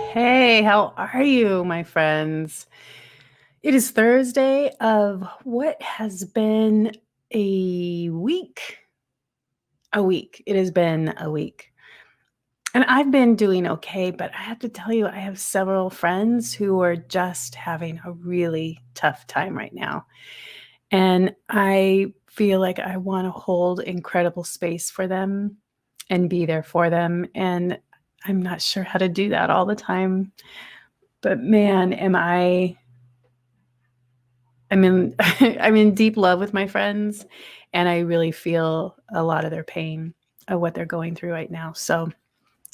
Hey, how are you, my friends? It is Thursday of what has been a week. A week. It has been a week. And I've been doing okay, but I have to tell you, I have several friends who are just having a really tough time right now. And I feel like I want to hold incredible space for them and be there for them. And I'm not sure how to do that all the time. But man, I'm in I'm in deep love with my friends, and I really feel a lot of their pain of what they're going through right now. So,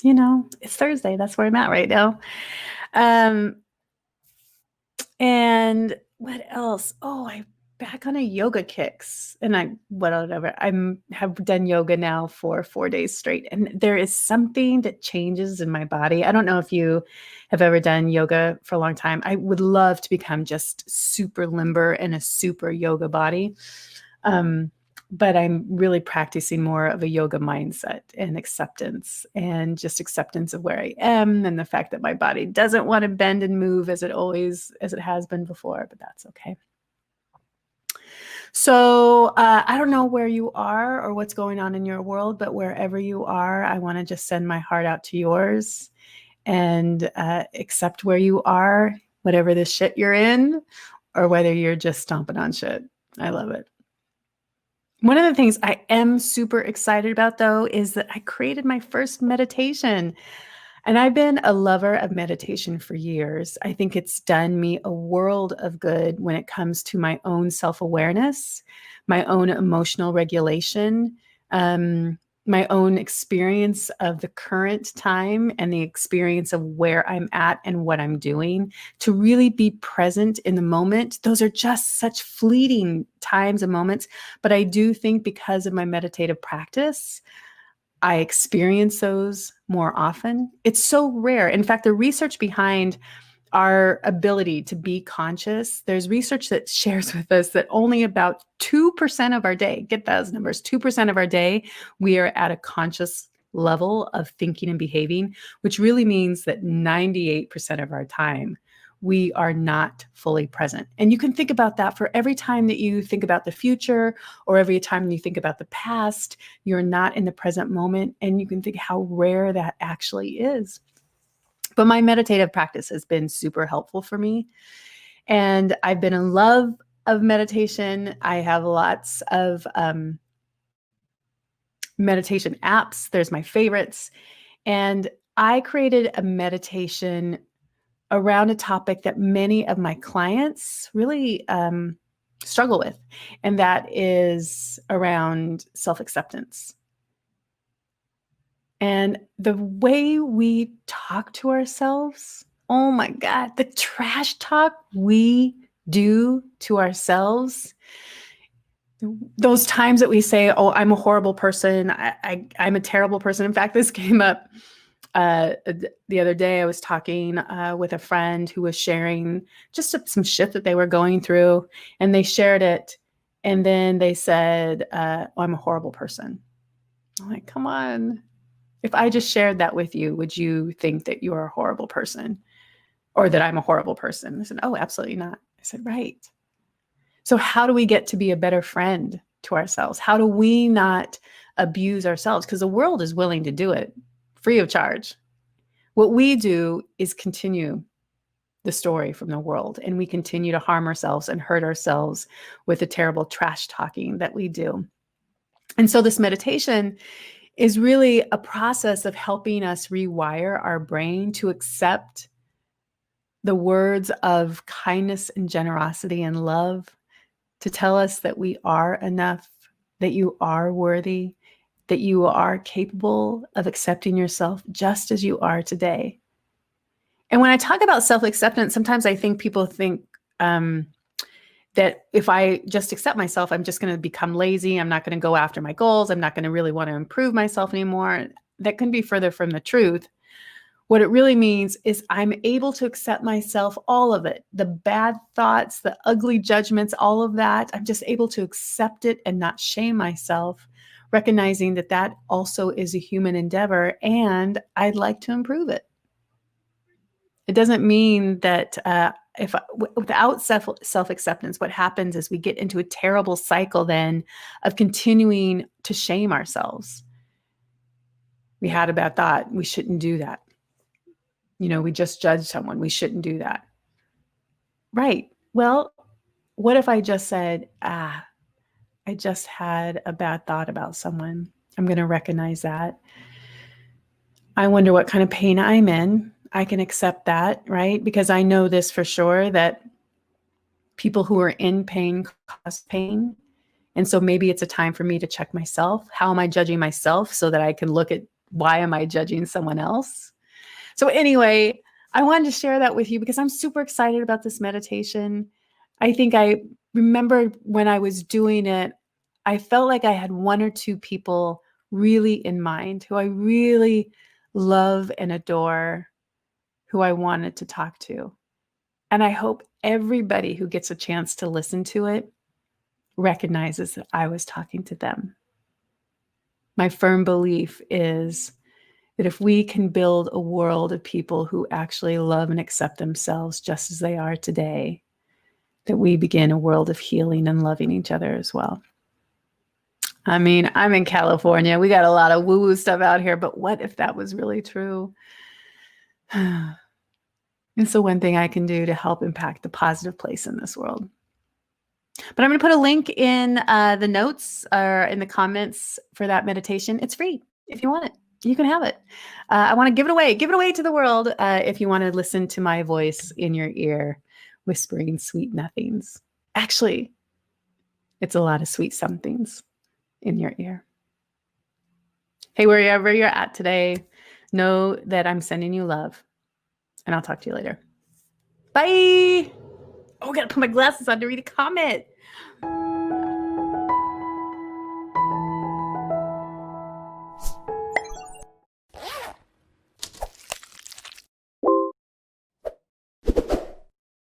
it's Thursday. That's where I'm at right now. Um, and what else? Oh, I back on a yoga kicks, and I whatever. I'm have done yoga now for 4 days straight, and there is something that changes in my body. I don't know if you have ever done yoga for a long time. I would love to become just super limber and a super yoga body. Um, but I'm really practicing more of a yoga mindset and acceptance and just acceptance of where I am and the fact that my body doesn't want to bend and move as it has been before, but that's okay. So I don't know where you are or what's going on in your world, but wherever you are, I want to just send my heart out to yours and accept where you are, whatever the shit you're in, or whether you're just stomping on shit. I love it. One of the things I am super excited about, though, is that I created my first meditation. And I've been a lover of meditation for years. I think it's done me a world of good when it comes to my own self awareness, my own emotional regulation, um, my own experience of the current time and the experience of where I'm at and what I'm doing, to really be present in the moment. Those are just such fleeting times and moments. But I do think because of my meditative practice, I experience those more often. It's so rare. In fact, the research behind our ability to be conscious, there's research that shares with us that only about 2% of our day, get those numbers, 2% of our day, we are at a conscious level of thinking and behaving, which really means that 98% of our time, we are not fully present. And you can think about that for every time that you think about the future or every time you think about the past, you're not in the present moment. And you can think how rare that actually is. But my meditative practice has been super helpful for me. And I've been in love of meditation. I have lots of meditation apps. There's my favorites. And I created a meditation around a topic that many of my clients really struggle with, and that is around self-acceptance. And the way we talk to ourselves, oh my God, the trash talk we do to ourselves, those times that we say, oh, I'm a horrible person, I'm a terrible person. In fact, this came up the other day. I was talking with a friend who was sharing just some shit that they were going through, and they shared it. And then they said, oh, I'm a horrible person. I'm like, come on. If I just shared that with you, would you think that you're a horrible person or that I'm a horrible person? I said, oh, absolutely not. I said, right. So how do we get to be a better friend to ourselves? How do we not abuse ourselves? Because the world is willing to do it free of charge. What we do is continue the story from the world, and we continue to harm ourselves and hurt ourselves with the terrible trash talking that we do. And so this meditation is really a process of helping us rewire our brain to accept the words of kindness and generosity and love, to tell us that we are enough, that you are worthy, that you are capable of accepting yourself just as you are today. And when I talk about self-acceptance, sometimes I think people think that if I just accept myself, I'm just going to become lazy. I'm not going to go after my goals. I'm not going to really want to improve myself anymore. That couldn't be further from the truth. What it really means is I'm able to accept myself, all of it, the bad thoughts, the ugly judgments, all of that. I'm just able to accept it and not shame myself, recognizing that that also is a human endeavor and I'd like to improve it. It doesn't mean that without self-acceptance, what happens is we get into a terrible cycle then of continuing to shame ourselves. We had a bad thought. We shouldn't do that. We just judged someone. We shouldn't do that. Right. Well, what if I just said, I just had a bad thought about someone. I'm going to recognize that. I wonder what kind of pain I'm in. I can accept that, right? Because I know this for sure, that people who are in pain cause pain. And so maybe it's a time for me to check myself. How am I judging myself so that I can look at why am I judging someone else? So anyway, I wanted to share that with you because I'm super excited about this meditation. I think I remember when I was doing it, I felt like I had one or two people really in mind who I really love and adore, who I wanted to talk to. And I hope everybody who gets a chance to listen to it recognizes that I was talking to them. My firm belief is that if we can build a world of people who actually love and accept themselves just as they are today, that we begin a world of healing and loving each other as well. I mean, I'm in California. We got a lot of woo-woo stuff out here, but what if that was really true? It's the one thing I can do to help impact the positive place in this world. But I'm going to put a link in the notes or in the comments for that meditation. It's free. If you want it, you can have it. I want to give it away. Give it away to the world if you want to listen to my voice in your ear, whispering sweet nothings. Actually, it's a lot of sweet somethings in your ear. Hey, wherever you're at today, know that I'm sending you love. And I'll talk to you later. Bye. Oh, I got to put my glasses on to read a comment.